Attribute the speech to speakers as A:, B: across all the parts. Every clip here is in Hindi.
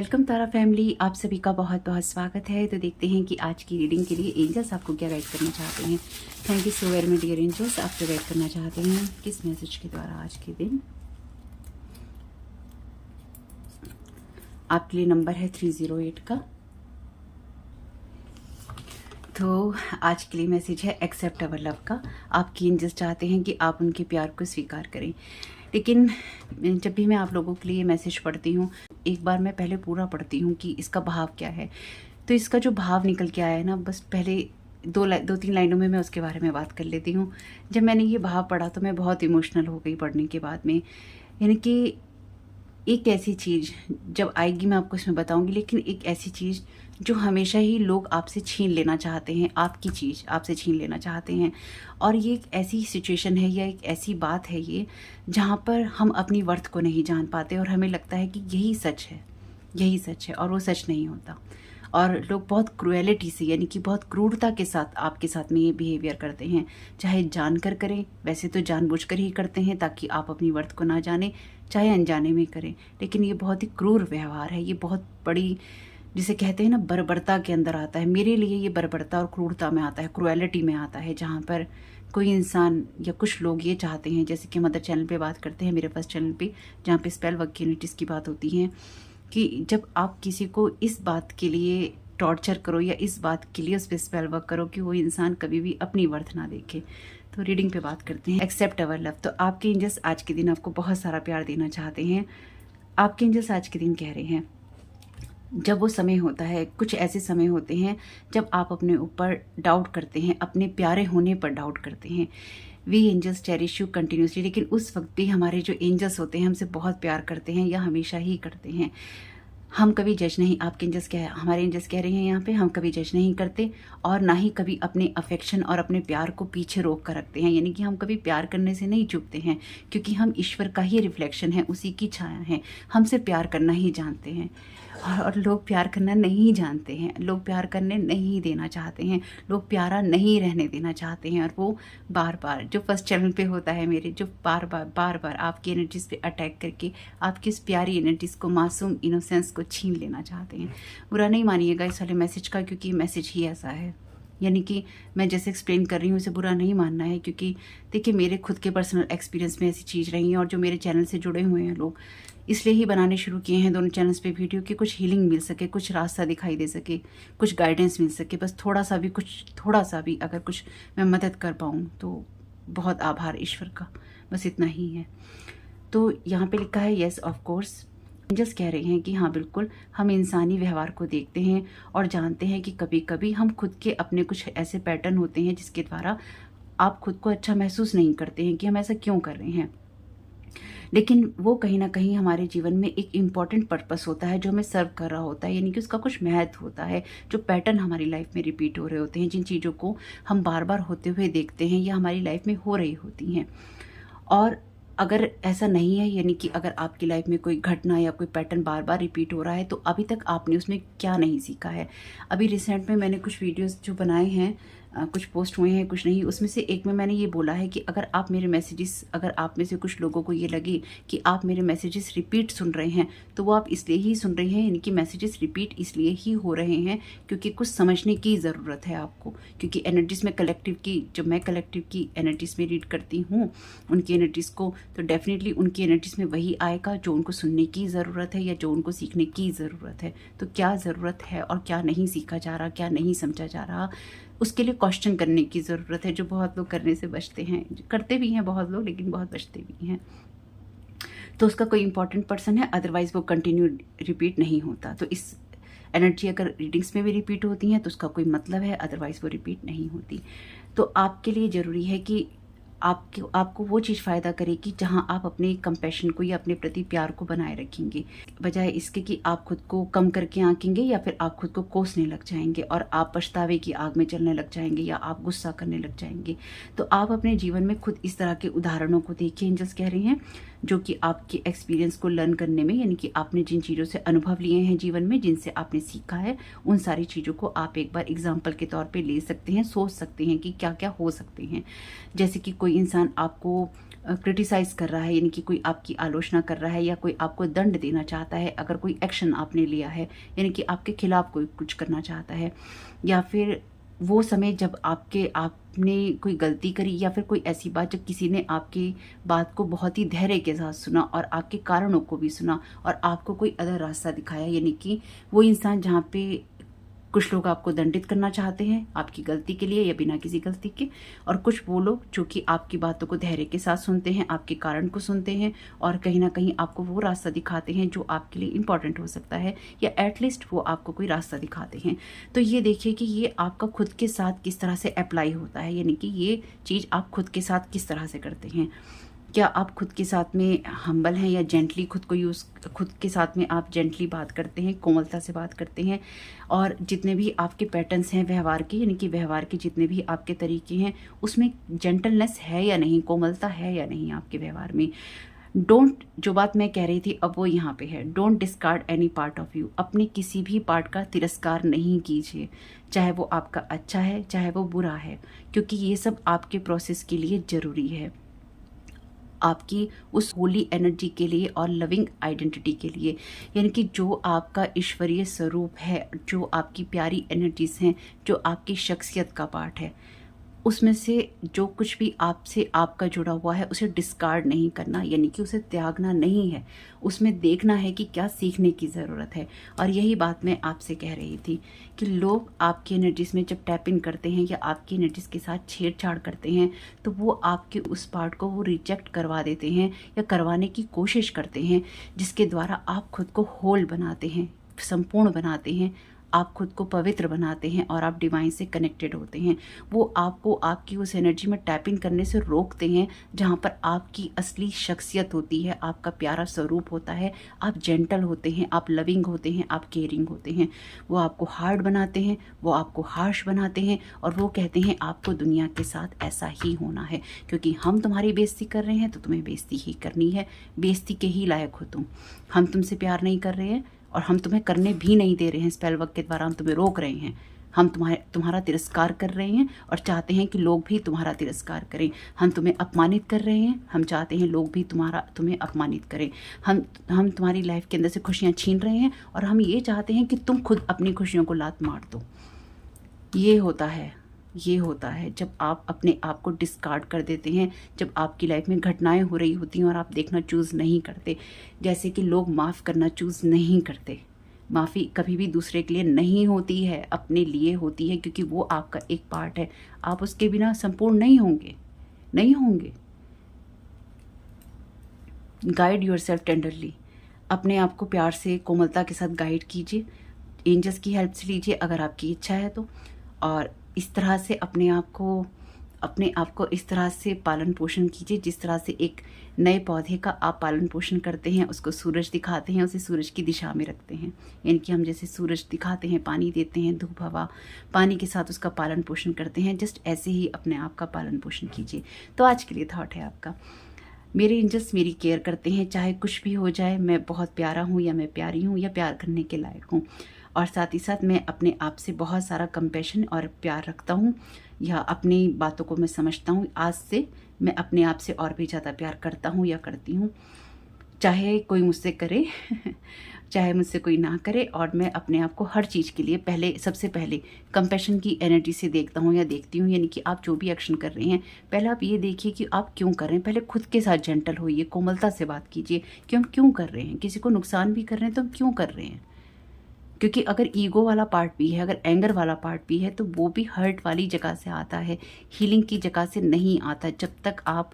A: वेलकम तारा फैमिली, आप सभी का बहुत बहुत स्वागत है। तो देखते हैं कि आज की रीडिंग के लिए एंजल्स आपको क्या गाइड करना चाहते हैं। Thank you so very much dear angels, आपको गाइड करना चाहते हैं किस मैसेज के द्वारा आज के दिन। आपके लिए नंबर है 308 का। तो आज के लिए मैसेज है एक्सेप्ट अवर लव का। आपकी एंजल्स चाहते हैं कि आप उनके प्यार को स्वीकार करें। लेकिन जब भी मैं आप लोगों के लिए ये मैसेज पढ़ती हूँ, एक बार मैं पहले पूरा पढ़ती हूँ कि इसका भाव क्या है। तो इसका जो भाव निकल के आया है ना, बस पहले दो तीन लाइनों में मैं उसके बारे में बात कर लेती हूँ। जब मैंने ये भाव पढ़ा तो मैं बहुत इमोशनल हो गई पढ़ने के बाद में। यानी कि एक ऐसी चीज़ जब आएगी मैं आपको इसमें बताऊंगी, लेकिन एक ऐसी चीज़ जो हमेशा ही लोग आपसे छीन लेना चाहते हैं, आपकी चीज़ आपसे छीन लेना चाहते हैं। और ये एक ऐसी सिचुएशन है या एक ऐसी बात है ये, जहाँ पर हम अपनी वर्थ को नहीं जान पाते और हमें लगता है कि यही सच है, यही सच है, और वो सच नहीं होता। और लोग बहुत क्रूएलिटी से, यानी कि बहुत क्रूरता के साथ आपके साथ में ये बिहेवियर करते हैं। चाहे जानकर करें, वैसे तो जानबूझकर ही करते हैं ताकि आप अपनी वर्थ को ना जाने, चाहे अनजाने में करें, लेकिन ये बहुत ही क्रूर व्यवहार है। ये बहुत बड़ी, जिसे कहते हैं ना, बर्बरता के अंदर आता है। मेरे लिए ये बर्बरता और क्रूरता में आता है, क्रूएलिटी में आता है, जहाँ पर कोई इंसान या कुछ लोग ये चाहते हैं, जैसे कि मदर चैनल पे बात करते हैं, मेरे फर्स्ट चैनल पे जहाँ पे स्पेल वर्क यूनिटीज़ की बात होती है, कि जब आप किसी को इस बात के लिए टॉर्चर करो या इस बात के लिए उस पर स्पेल वर्क करो कि वो इंसान कभी भी अपनी वर्थ ना देखे। तो रीडिंग पे बात करते हैं एक्सेप्ट अवर लव। तो आपके एंजल्स आज के दिन आपको बहुत सारा प्यार देना चाहते हैं। आपके एंजल्स आज के दिन कह रहे हैं, जब वो समय होता है, कुछ ऐसे समय होते हैं जब आप अपने ऊपर डाउट करते हैं, अपने प्यारे होने पर डाउट करते हैं। We angels cherish you continuously. लेकिन उस वक्त भी हमारे जो एंजल्स होते हैं हमसे बहुत प्यार करते हैं, या हमेशा ही करते हैं। हम कभी जज नहीं, आपके एंजल्स हमारे एंजल्स कह रहे हैं यहाँ पे, हम कभी जज नहीं करते और ना ही कभी अपने अफेक्शन और अपने प्यार को पीछे रोक कर रखते हैं। यानी कि हम कभी प्यार करने से नहीं चूकते हैं, क्योंकि हम ईश्वर का ही रिफ्लेक्शन है, उसी की छाया है। हमसे प्यार करना ही जानते हैं। और लोग प्यार करना नहीं जानते हैं, लोग प्यार करने नहीं देना चाहते हैं, लोग प्यारा नहीं रहने देना चाहते हैं। और वो बार बार, जो फर्स्ट चैनल पे होता है मेरे, जो बार बार आपकी एनर्जीज पे अटैक करके आपकी इस प्यारी एनर्जीज को, मासूम इनोसेंस को छीन लेना चाहते हैं। बुरा नहीं मानिएगा इस वाले मैसेज का, क्योंकि मैसेज ही ऐसा है। यानी कि मैं जैसे एक्सप्लेन कर रही हूँ, उसे बुरा नहीं मानना है, क्योंकि देखिए मेरे खुद के पर्सनल एक्सपीरियंस में ऐसी चीज़ रही है। और जो मेरे चैनल से जुड़े हुए हैं लोग, इसलिए ही बनाने शुरू किए हैं दोनों चैनल्स पे वीडियो, कि कुछ हीलिंग मिल सके, कुछ रास्ता दिखाई दे सके, कुछ गाइडेंस मिल सके। बस थोड़ा सा भी अगर कुछ मैं मदद कर पाऊँ तो बहुत आभार ईश्वर का, बस इतना ही है। तो यहाँ पे लिखा है येस ऑफ कोर्स। एंजल्स कह रहे हैं कि हाँ बिल्कुल, हम इंसानी व्यवहार को देखते हैं और जानते हैं कि कभी कभी हम खुद के अपने कुछ ऐसे पैटर्न होते हैं जिसके द्वारा आप खुद को अच्छा महसूस नहीं करते हैं कि हम ऐसा क्यों कर रहे हैं। लेकिन वो कहीं ना कहीं हमारे जीवन में एक इम्पॉर्टेंट पर्पस होता है जो हमें सर्व कर रहा होता है, यानी कि उसका कुछ महत्व होता है। जो पैटर्न हमारी लाइफ में रिपीट हो रहे होते हैं, जिन चीज़ों को हम बार बार होते हुए देखते हैं या हमारी लाइफ में हो रही होती हैं। और अगर ऐसा नहीं है, यानी कि अगर आपकी लाइफ में कोई घटना या कोई पैटर्न बार बार रिपीट हो रहा है, तो अभी तक आपने उसमें क्या नहीं सीखा है। अभी रिसेंट में मैंने कुछ वीडियोस जो बनाए हैं, कुछ पोस्ट हुए हैं, कुछ नहीं, उसमें से एक में मैंने ये बोला है कि अगर आप मेरे मैसेजेस, अगर आप में से कुछ लोगों को ये लगे कि आप मेरे मैसेजेस रिपीट सुन रहे हैं, तो वो आप इसलिए ही सुन रहे हैं, यानी कि मैसेजेस रिपीट इसलिए ही हो रहे हैं क्योंकि कुछ समझने की ज़रूरत है आपको। क्योंकि एनर्जीज़ में कलेक्टिव की, जब मैं कलेक्टिव की एनर्जीज़ में रीड करती हूँ उनकी एनर्जीज़ को, तो डेफिनेटली उनकी एनर्जीज़ में वही आएगा जो उनको सुनने की ज़रूरत है या जो उनको सीखने की ज़रूरत है। तो क्या ज़रूरत है और क्या नहीं सीखा जा रहा, क्या नहीं समझा जा रहा, उसके लिए क्वेश्चन करने की ज़रूरत है, जो बहुत लोग करने से बचते हैं। करते भी हैं बहुत लोग, लेकिन बहुत बचते भी हैं। तो उसका कोई इंपॉर्टेंट पर्सन है, अदरवाइज वो कंटिन्यू रिपीट नहीं होता। तो इस एनर्जी अगर रीडिंग्स में भी रिपीट होती हैं तो उसका कोई मतलब है, अदरवाइज वो रिपीट नहीं होती। तो आपके लिए ज़रूरी है कि आपको वो चीज़ फ़ायदा करेगी जहाँ आप अपने कंपैशन को या अपने प्रति प्यार को बनाए रखेंगे, बजाय इसके कि आप खुद को कम करके आंकेंगे या फिर आप खुद को कोसने लग जाएंगे और आप पछतावे की आग में जलने लग जाएंगे या आप गुस्सा करने लग जाएंगे। तो आप अपने जीवन में खुद इस तरह के उदाहरणों को देखिए, एंजल्स कह रहे हैं, जो कि आपके एक्सपीरियंस को लर्न करने में, यानी कि आपने जिन चीज़ों से अनुभव लिए हैं जीवन में, जिनसे आपने सीखा है, उन सारी चीज़ों को आप एक बार एग्जाम्पल के तौर पे ले सकते हैं, सोच सकते हैं कि क्या क्या हो सकते हैं। जैसे कि कोई इंसान आपको क्रिटिसाइज़ कर रहा है, यानी कि कोई आपकी आलोचना कर रहा है या कोई आपको दंड देना चाहता है अगर कोई एक्शन आपने लिया है, यानी कि आपके खिलाफ कोई कुछ करना चाहता है, या फिर वो समय जब आपने कोई गलती करी या फिर कोई ऐसी बात जब किसी ने आपकी बात को बहुत ही धैर्य के साथ सुना और आपके कारणों को भी सुना और आपको कोई अदर रास्ता दिखाया, यानी कि वो इंसान जहाँ पे कुछ लोग आपको दंडित करना चाहते हैं आपकी गलती के लिए या बिना किसी गलती के, और कुछ वो लोग जो कि आपकी बातों को धैर्य के साथ सुनते हैं, आपके कारण को सुनते हैं और कहीं ना कहीं आपको वो रास्ता दिखाते हैं जो आपके लिए इम्पॉर्टेंट हो सकता है, या एटलीस्ट वो आपको कोई रास्ता दिखाते हैं। तो ये देखिए कि ये आपका खुद के साथ किस तरह से अप्लाई होता है, यानी कि ये चीज़ आप खुद के साथ किस तरह से करते हैं। क्या आप खुद के साथ में हम्बल हैं या जेंटली खुद के साथ में आप जेंटली बात करते हैं, कोमलता से बात करते हैं, और जितने भी आपके पैटर्न्स हैं व्यवहार के, यानी कि व्यवहार के जितने भी आपके तरीके हैं उसमें जेंटलनेस है या नहीं, कोमलता है या नहीं आपके व्यवहार में। डोंट, जो बात मैं कह रही थी अब वो यहाँ पे है, don't discard any part of you. अपने किसी भी पार्ट का तिरस्कार नहीं कीजिए, चाहे वो आपका अच्छा है चाहे वो बुरा है, क्योंकि ये सब आपके प्रोसेस के लिए ज़रूरी है, आपकी उस होली एनर्जी के लिए और लविंग आइडेंटिटी के लिए, यानी कि जो आपका ईश्वरीय स्वरूप है, जो आपकी प्यारी एनर्जीज हैं, जो आपकी शख्सियत का पार्ट है, उसमें से जो कुछ भी आपसे आपका जुड़ा हुआ है उसे डिस्कार्ड नहीं करना, यानी कि उसे त्यागना नहीं है, उसमें देखना है कि क्या सीखने की ज़रूरत है। और यही बात मैं आपसे कह रही थी कि लोग आपकी एनर्जीज में जब टैप इन करते हैं या आपकी एनर्जीज के साथ छेड़छाड़ करते हैं तो वो आपके उस पार्ट को वो रिजेक्ट करवा देते हैं या करवाने की कोशिश करते हैं, जिसके द्वारा आप खुद को होल बनाते हैं, संपूर्ण बनाते हैं, आप खुद को पवित्र बनाते हैं और आप डिवाइन से कनेक्टेड होते हैं। वो आपको आपकी उस एनर्जी में टैप इन करने से रोकते हैं जहाँ पर आपकी असली शख्सियत होती है, आपका प्यारा स्वरूप होता है, आप जेंटल होते हैं, आप लविंग होते हैं, आप केयरिंग होते हैं। वो आपको हार्ड बनाते हैं, वो आपको हार्श बनाते हैं और वो कहते हैं आपको दुनिया के साथ ऐसा ही होना है, क्योंकि हम तुम्हारी बेइज्जती कर रहे हैं तो तुम्हें बेइज्जती ही करनी है, बेइज्जती के ही लायक हो तुम। हम तुमसे प्यार नहीं कर रहे हैं और हम तुम्हें करने भी नहीं दे रहे हैं, स्पेल वर्क के द्वारा हम तुम्हें रोक रहे हैं, हम तुम्हारा तिरस्कार कर रहे हैं और चाहते हैं कि लोग भी तुम्हारा तिरस्कार करें। हम तुम्हें अपमानित कर रहे हैं, हम चाहते हैं लोग भी तुम्हें अपमानित करें। हम तुम्हारी लाइफ के अंदर से खुशियाँ छीन रहे हैं और हम ये चाहते हैं कि तुम खुद अपनी खुशियों को लात मार दो। ये होता है जब आप अपने आप को डिस्कार्ड कर देते हैं, जब आपकी लाइफ में घटनाएं हो रही होती हैं और आप देखना चूज़ नहीं करते। जैसे कि लोग माफ़ करना चूज़ नहीं करते। माफ़ी कभी भी दूसरे के लिए नहीं होती है, अपने लिए होती है, क्योंकि वो आपका एक पार्ट है। आप उसके बिना संपूर्ण नहीं होंगे। गाइड योरसेल्फ टेंडरली, अपने आप को प्यार से कोमलता के साथ गाइड कीजिए, एंजल्स की हेल्प से लीजिए अगर आपकी इच्छा है तो, और इस तरह से अपने आप को इस तरह से पालन पोषण कीजिए जिस तरह से एक नए पौधे का आप पालन पोषण करते हैं, उसको सूरज दिखाते हैं, उसे सूरज की दिशा में रखते हैं, यानी कि हम जैसे सूरज दिखाते हैं, पानी देते हैं, धूप हवा पानी के साथ उसका पालन पोषण करते हैं, जस्ट ऐसे ही अपने आप का पालन पोषण कीजिए। तो आज के लिए थॉट है आपका, मेरे एंजल्स मेरी केयर करते हैं, चाहे कुछ भी हो जाए, मैं बहुत प्यारा हूँ या मैं प्यारी हूँ या प्यार करने के लायक हूँ, और साथ ही साथ मैं अपने आप से बहुत सारा कंपैशन और प्यार रखता हूँ, या अपनी बातों को मैं समझता हूँ। आज से मैं अपने आप से और भी ज़्यादा प्यार करता हूँ या करती हूँ, चाहे कोई मुझसे करे चाहे मुझसे कोई ना करे, और मैं अपने आप को हर चीज़ के लिए सबसे पहले कंपैशन की एनर्जी से देखता हूँ या देखती हूँ। यानी कि आप जो भी एक्शन कर रहे हैं पहले आप ये देखिए कि आप क्यों कर रहे हैं, पहले खुद के साथ जेंटल होइए, कोमलता से बात कीजिए कि हम क्यों कर रहे हैं, किसी को नुकसान भी कर रहे हैं तो हम क्यों कर रहे हैं। क्योंकि अगर ईगो वाला पार्ट भी है, अगर एंगर वाला पार्ट भी है, तो वो भी हर्ट वाली जगह से आता है, हीलिंग की जगह से नहीं आता। जब तक आप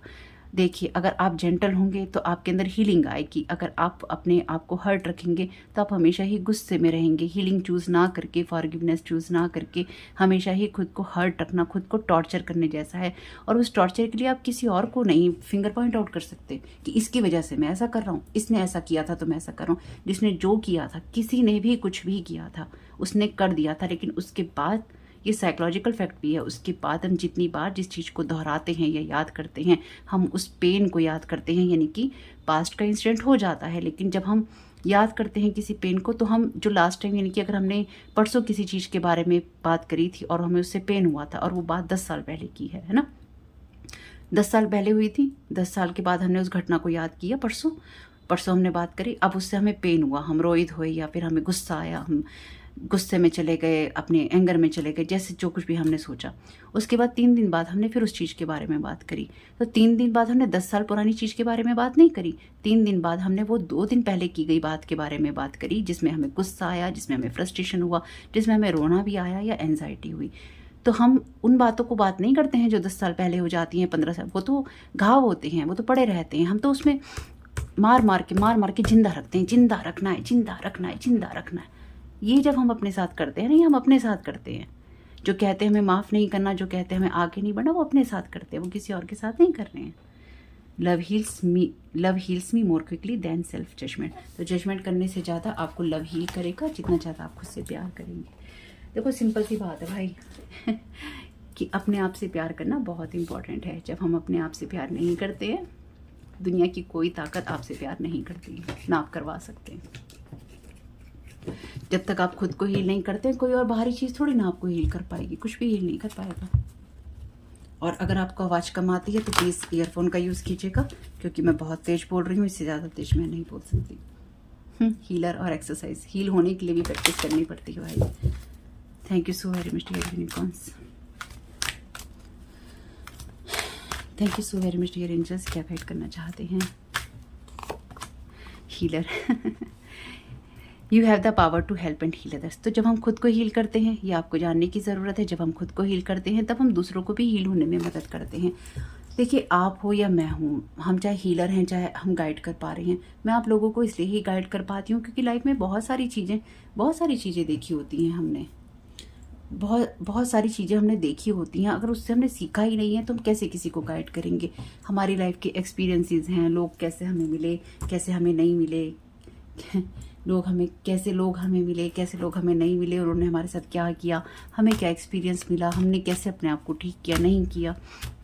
A: देखिए, अगर आप जेंटल होंगे तो आपके अंदर हीलिंग आएगी, अगर आप अपने आप को हर्ट रखेंगे तो आप हमेशा ही गुस्से में रहेंगे। हीलिंग चूज़ ना करके, फॉरगिवनेस चूज़ ना करके, हमेशा ही खुद को हर्ट रखना खुद को टॉर्चर करने जैसा है, और उस टॉर्चर के लिए आप किसी और को नहीं फिंगर पॉइंट आउट कर सकते कि इसकी वजह से मैं ऐसा कर रहा हूँ, इसने ऐसा किया था तो मैं ऐसा कर रहा हूँ। जिसने जो किया था, किसी ने भी कुछ भी किया था, उसने कर दिया था, लेकिन उसके बाद ये साइकोलॉजिकल फैक्ट भी है, उसके बाद हम जितनी बार जिस चीज़ को दोहराते हैं या याद करते हैं, हम उस पेन को याद करते हैं, यानी कि पास्ट का इंसिडेंट हो जाता है, लेकिन जब हम याद करते हैं किसी पेन को, तो हम जो लास्ट टाइम, यानी कि अगर हमने परसों किसी चीज़ के बारे में बात करी थी और हमें उससे पेन हुआ था और वो बात 10 साल पहले की है ना, 10 साल पहले हुई थी, 10 साल के बाद हमने उस घटना को याद किया, परसों हमने बात करी, अब उससे हमें पेन हुआ, हम रोईत हुए या फिर हमें गुस्सा आया, हम गुस्से में चले गए, अपने एंगर में चले गए, जैसे जो कुछ भी हमने सोचा। उसके बाद 3 दिन बाद हमने फिर उस चीज़ के बारे में बात करी। तो 3 दिन बाद हमने 10 साल पुरानी चीज़ के बारे में बात नहीं करी, 3 दिन बाद हमने वो 2 दिन पहले की गई बात के बारे में बात करी, जिसमें हमें गुस्सा आया, जिसमें हमें फ्रस्ट्रेशन हुआ, जिसमें हमें रोना भी आया या एंजाइटी हुई। तो हम उन बातों को बात नहीं करते हैं जो 10 साल पहले हो जाती हैं, 15 साल, वो तो घाव होते हैं, वो तो पड़े रहते हैं। हम तो उसमें मार मार के जिंदा रखते हैं, जिंदा रखना है, जिंदा रखना है, जिंदा रखना है। ये जब हम अपने साथ करते हैं, नहीं, हम अपने साथ करते हैं। जो कहते हैं हमें माफ़ नहीं करना, जो कहते हैं हमें आगे नहीं बढ़ना, वो अपने साथ करते हैं, वो किसी और के साथ नहीं कर रहे हैं। Love heals me more quickly than self judgement. तो जजमेंट करने से ज़्यादा आपको लव हील करेगा जितना ज़्यादा आप खुद से प्यार करेंगे। देखो सिंपल सी बात है भाई कि अपने आप से प्यार करना बहुत इंपॉर्टेंट है। जब हम अपने आप से प्यार नहीं करते हैं, दुनिया की कोई ताकत आपसे प्यार नहीं करती, ना आप करवा सकते हैं। जब तक आप खुद को हील नहीं करते, कोई और बाहरी चीज़ थोड़ी ना आपको हील कर पाएगी, कुछ भी हील नहीं कर पाएगा। और अगर आपको आवाज़ कम आती है तो प्लीज़ ईयरफोन का यूज़ कीजिएगा, क्योंकि मैं बहुत तेज़ बोल रही हूँ, इससे ज़्यादा तेज़ मैं नहीं बोल सकती। हीलर और एक्सरसाइज, हील होने के लिए भी प्रैक्टिस करनी पड़ती है भाई। Thank you so very much dear unicorns, thank you so very much dear angels. क्या गाइड करना चाहते हैं healer? You have the power to help and heal others. तो जब हम खुद को हील करते हैं, ये आपको जानने की ज़रूरत है, जब हम खुद को हील करते हैं तब हम दूसरों को भी हील होने में मदद करते हैं। देखिए, आप हो या मैं हूँ, हम चाहे हीलर हैं, चाहे हम गाइड कर पा रहे हैं। मैं आप लोगों को इसलिए ही गाइड कर पाती हूँ क्योंकि लाइफ में बहुत सारी चीज़ें देखी होती हैं हमने, बहुत सारी चीज़ें हमने देखी होती हैं। अगर उससे हमने सीखा ही नहीं है तो हम कैसे किसी को गाइड करेंगे? हमारी लाइफ के एक्सपीरियंसेस हैं, लोग कैसे हमें मिले, कैसे हमें नहीं मिले, लोग हमें मिले, कैसे लोग हमें नहीं मिले, और उन्होंने हमारे साथ क्या किया, हमें क्या एक्सपीरियंस मिला, हमने कैसे अपने आप को ठीक किया, नहीं किया,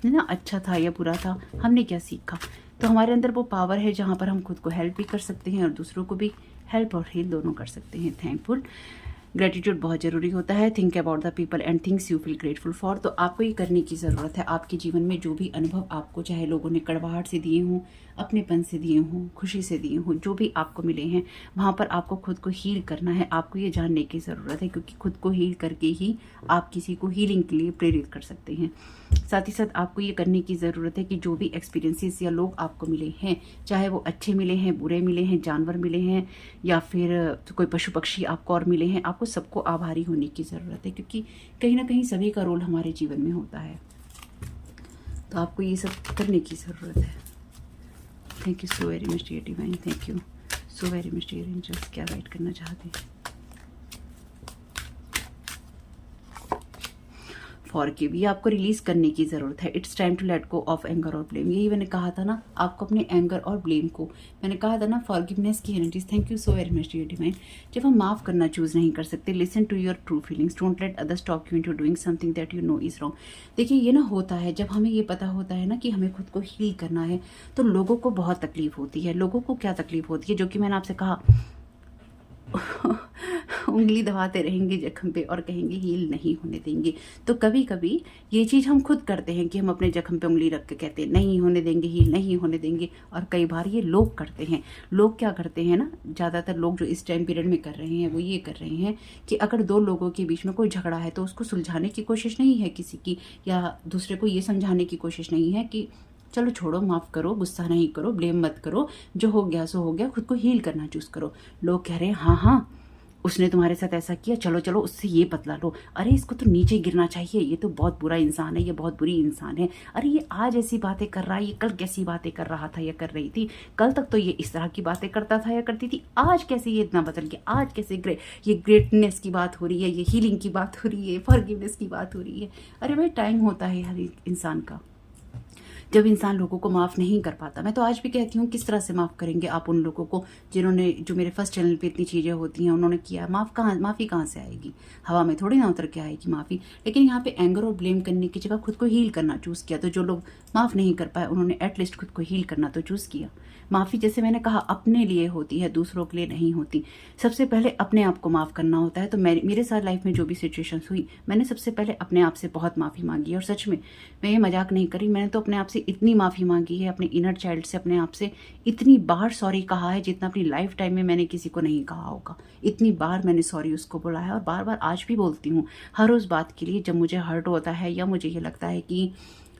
A: है ना, अच्छा था या बुरा था, हमने क्या सीखा। तो हमारे अंदर वो पावर है जहाँ पर हम खुद को हेल्प भी कर सकते हैं और दूसरों को भी हेल्प और हील दोनों कर सकते हैं। थैंकफुल, ग्रेटिट्यूड बहुत ज़रूरी होता है। Think about the people and things you feel grateful for. तो आपको ये करने की ज़रूरत है। आपके जीवन में जो भी अनुभव आपको, चाहे लोगों ने कड़वाहट से दिए हों, अपनेपन से दिए हों, खुशी से दिए हों, जो भी आपको मिले हैं, वहाँ पर आपको खुद को हील करना है। आपको ये जानने की ज़रूरत है, क्योंकि खुद को हील करके ही आप किसी को हीलिंग के लिए प्रेरित कर सकते हैं। साथ ही साथ आपको ये करने की ज़रूरत है कि जो भी एक्सपीरियंसेस या लोग आपको मिले हैं, चाहे वो अच्छे मिले हैं, बुरे मिले हैं, जानवर मिले हैं या फिर कोई पशु पक्षी आपको और मिले हैं, आपको सबको आभारी होने की ज़रूरत है, क्योंकि कहीं ना कहीं सभी का रोल हमारे जीवन में होता है। तो आपको ये सब करने की ज़रूरत है। Thank you so very much dear divine, thank you so very much dear angels. क्या गाइड करना चाहते हैं? फॉरगिव, ये आपको रिलीज करने की ज़रूरत है। It's time to let go of anger और ब्लेम। यही मैंने कहा था ना, आपको अपने एंगर और ब्लेम को, मैंने कहा था ना, फॉरगिवनेस की energies. Thank you so very much dear divine. जब हम माफ़ करना चूज़ नहीं कर सकते, listen to your true feelings, don't let others talk you into doing something that you know is wrong. देखिए, ये ना होता है जब हमें ये पता होता है ना कि हमें खुद को हील करना है, तो लोगों को बहुत तकलीफ होती है। लोगों को क्या तकलीफ होती है? जो कि मैंने आपसे कहा, उंगली दबाते रहेंगे जख्म पे और कहेंगे हील नहीं होने देंगे। तो कभी कभी ये चीज़ हम खुद करते हैं कि हम अपने जख्म पे उंगली रख के कहते हैं नहीं होने देंगे, हील नहीं होने देंगे। और कई बार ये लोग करते हैं। लोग क्या करते हैं ना, ज़्यादातर लोग जो इस टाइम पीरियड में कर रहे हैं वो ये कर रहे हैं कि अगर दो लोगों के बीच में कोई झगड़ा है तो उसको सुलझाने की कोशिश नहीं है किसी की, या दूसरे को ये समझाने की कोशिश नहीं है कि चलो छोड़ो, माफ़ करो, गुस्सा नहीं करो, ब्लेम मत करो, जो हो गया सो हो गया, खुद को हील करना चूज़ करो। लोग कह रहे हैं हाँ हाँ उसने तुम्हारे साथ ऐसा किया, चलो चलो उससे ये बदला लो, अरे इसको तो नीचे गिरना चाहिए, ये तो बहुत बुरा इंसान है, ये बहुत बुरी इंसान है, अरे ये आज ऐसी बातें कर रहा है, ये कल कैसी बातें कर रहा था या कर रही थी, कल तक तो ये इस तरह की बातें करता था या करती थी, आज कैसे ये इतना बदल गया, आज कैसे ये ग्रेटनेस की बात हो रही है, ये हीलिंग की बात हो रही है, फॉरगिवनेस की बात हो रही है। अरे भाई, टाइम होता है हर इंसान का, जब इंसान लोगों को माफ़ नहीं कर पाता। मैं तो आज भी कहती हूँ, किस तरह से माफ़ करेंगे आप उन लोगों को जिन्होंने, जो मेरे फर्स्ट चैनल पे इतनी चीज़ें होती हैं उन्होंने किया। माफ़ी कहाँ से आएगी? हवा में थोड़ी ना उतर के आएगी माफ़ी। लेकिन यहाँ पे एंगर और ब्लेम करने की जगह खुद को हील करना चूज़ किया। तो जो लोग माफ़ नहीं कर पाए उन्होंने एटलीस्ट खुद को हील करना तो चूज़ किया। माफ़ी, जैसे मैंने कहा, अपने लिए होती है, दूसरों के लिए नहीं होती। सबसे पहले अपने आप को माफ़ करना होता है। तो मेरे साथ लाइफ में जो भी सिचुएशंस हुई, मैंने सबसे पहले अपने आप से बहुत माफ़ी मांगी। और सच में मैं ये मजाक नहीं करी, मैंने तो अपने आप से इतनी माफ़ी मांगी है, अपने इनर चाइल्ड से, अपने आप से इतनी बार सॉरी कहा है जितना अपनी लाइफ टाइम में मैंने किसी को नहीं कहा होगा। इतनी बार मैंने सॉरी उसको बोला है और बार बार आज भी बोलती हूँ हर उस बात के लिए जब मुझे हर्ट होता है या मुझे ये लगता है कि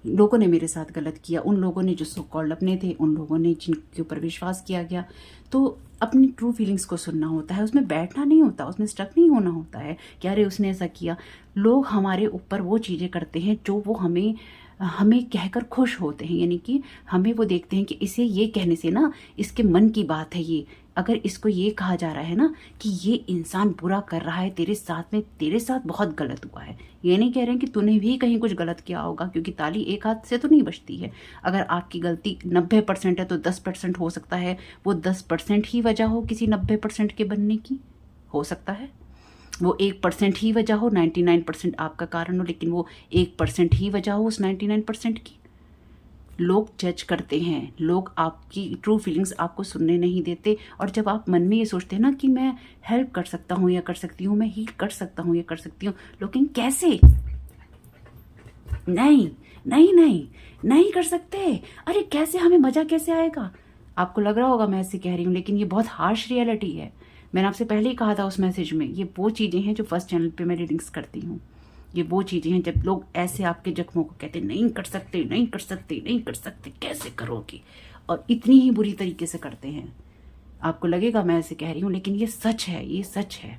A: लोगों ने मेरे साथ गलत किया, उन लोगों ने जो सो कॉल्ड अपने थे, उन लोगों ने जिनके ऊपर विश्वास किया गया। तो अपनी ट्रू फीलिंग्स को सुनना होता है, उसमें बैठना नहीं होता, उसमें स्टक नहीं होना होता है कि अरे उसने ऐसा किया। लोग हमारे ऊपर वो चीज़ें करते हैं जो वो हमें कहकर खुश होते हैं, यानी कि हमें वो देखते हैं कि इसे ये कहने से ना इसके मन की बात है ये, अगर इसको ये कहा जा रहा है ना कि ये इंसान बुरा कर रहा है तेरे साथ में, तेरे साथ बहुत गलत हुआ है। ये नहीं कह रहे हैं कि तूने भी कहीं कुछ गलत किया होगा, क्योंकि ताली एक हाथ से तो नहीं बजती है। अगर आपकी गलती 90% है तो 10% हो सकता है वो 10% ही वजह हो किसी 90% के बनने की, हो सकता है वो 1% ही वजह हो, 99% आपका कारण हो, लेकिन वो 1% ही वजह हो उस 99% की। लोग जज करते हैं, लोग आपकी ट्रू फीलिंग्स आपको सुनने नहीं देते। और जब आप मन में ये सोचते हैं ना कि मैं हेल्प कर सकता हूँ या कर सकती हूँ, मैं हील कर सकता हूँ या कर सकती हूँ, लेकिन कैसे? नहीं नहीं नहीं नहीं कर सकते। अरे कैसे, हमें मज़ा कैसे आएगा? आपको लग रहा होगा मैं ऐसे कह रही हूँ, लेकिन ये बहुत हार्श रियलिटी है। मैंने आपसे पहले ही कहा था उस मैसेज में, ये वो चीज़ें हैं जो फर्स्ट चैनल पे मैं रीडिंग्स करती हूँ। ये वो चीज़ें हैं जब लोग ऐसे आपके जख्मों को कहते नहीं कर सकते, नहीं कर सकते, नहीं कर सकते, कैसे करोगे, और इतनी ही बुरी तरीके से करते हैं। आपको लगेगा मैं ऐसे कह रही हूँ, लेकिन ये सच है, ये सच है।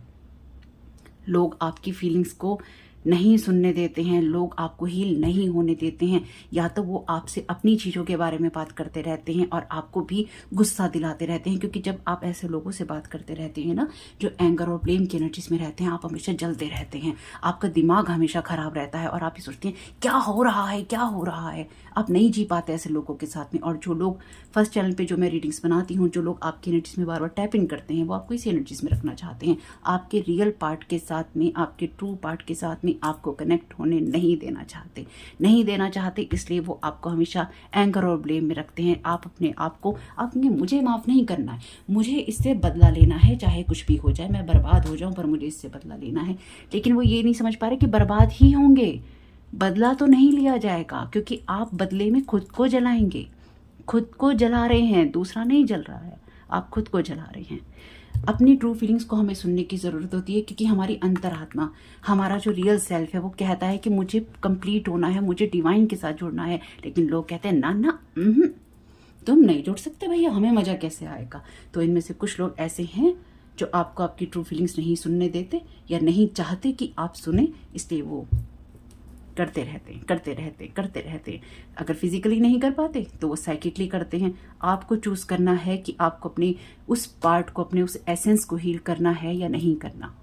A: लोग आपकी फीलिंग्स को नहीं सुनने देते हैं, लोग आपको हील नहीं होने देते हैं, या तो वो आपसे अपनी चीज़ों के बारे में बात करते रहते हैं और आपको भी गुस्सा दिलाते रहते हैं। क्योंकि जब आप ऐसे लोगों से बात करते रहते हैं ना जो एंगर और ब्लेम की एनर्जीज में रहते हैं, आप हमेशा जलते रहते हैं, आपका दिमाग हमेशा खराब रहता है और आप ये सोचते हैं क्या हो रहा है, क्या हो रहा है। आप नहीं जी पाते ऐसे लोगों के साथ में। और जो लोग फर्स्ट चैनल पे जो मैं रीडिंग्स बनाती हूँ, जो लोग आपकी एनर्जीज में बार बार टैप इन करते हैं, वो आपको इसी एनर्जीज में रखना चाहते हैं, आपके रियल पार्ट के साथ में, आपके ट्रू पार्ट के साथ में आपको कनेक्ट होने नहीं देना चाहते, नहीं देना चाहते। इसलिए वो आपको हमेशा एंगर और ब्लेम में रखते हैं। आप अपने आप को, आपने मुझे माफ़ नहीं करना है, मुझे इससे बदला लेना है, चाहे कुछ भी हो जाए, मैं बर्बाद हो जाऊं पर मुझे इससे बदला लेना है। लेकिन वो ये नहीं समझ पा रहे कि बर्बाद ही होंगे, बदला तो नहीं लिया जाएगा, क्योंकि आप बदले में खुद को जलाएंगे। खुद को जला रहे हैं, दूसरा नहीं जल रहा है, आप खुद को जला रहे हैं। अपनी ट्रू फीलिंग्स को हमें सुनने की ज़रूरत होती है, क्योंकि हमारी अंतरात्मा, हमारा जो रियल सेल्फ है, वो कहता है कि मुझे कंप्लीट होना है, मुझे डिवाइन के साथ जुड़ना है। लेकिन लोग कहते हैं ना ना, तुम नहीं जुड़ सकते भैया, हमें मज़ा कैसे आएगा। तो इनमें से कुछ लोग ऐसे हैं जो आपको आपकी ट्रू फीलिंग्स नहीं सुनने देते या नहीं चाहते कि आप सुने, इसलिए वो करते रहते हैं, करते रहते हैं, करते रहते हैं। अगर फिजिकली नहीं कर पाते तो वो साइकिकली करते हैं। आपको चूज करना है कि आपको अपने उस पार्ट को, अपने उस एसेंस को हील करना है या नहीं करना।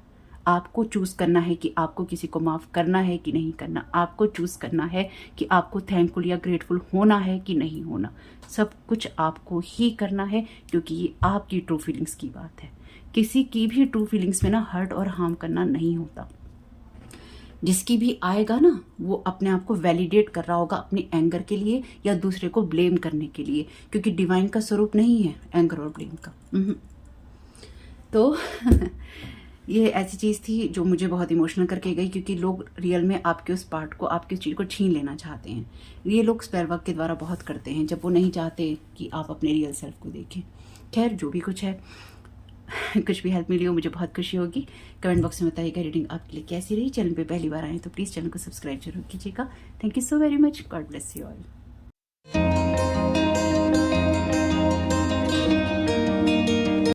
A: आपको चूज करना है कि आपको किसी को माफ करना है कि नहीं करना। आपको चूज करना है कि आपको थैंकफुल या ग्रेटफुल होना है कि नहीं होना। सब कुछ आपको ही करना है, क्योंकि ये आपकी ट्रू फीलिंग्स की बात है। किसी की भी ट्रू फीलिंग्स में ना हर्ट और हार्म करना नहीं होता। जिसकी भी आएगा ना, वो अपने आप को वैलिडेट कर रहा होगा अपने एंगर के लिए या दूसरे को ब्लेम करने के लिए, क्योंकि डिवाइन का स्वरूप नहीं है एंगर और ब्लेम का। तो ये ऐसी चीज़ थी जो मुझे बहुत इमोशनल करके गई, क्योंकि लोग रियल में आपके उस पार्ट को, आपकी चीज़ को छीन लेना चाहते हैं। ये लोग स्पेल वर्क के द्वारा बहुत करते हैं, जब वो नहीं चाहते कि आप अपने रियल सेल्फ को देखें। खैर जो भी कुछ है, कुछ भी हेल्प मिली हो मुझे बहुत खुशी होगी। कमेंट बॉक्स में बताइएगा रीडिंग आपके लिए कैसी रही। चैनल पे पहली बार आए तो प्लीज़ चैनल को सब्सक्राइब जरूर कीजिएगा। Thank you so very much. God bless you all.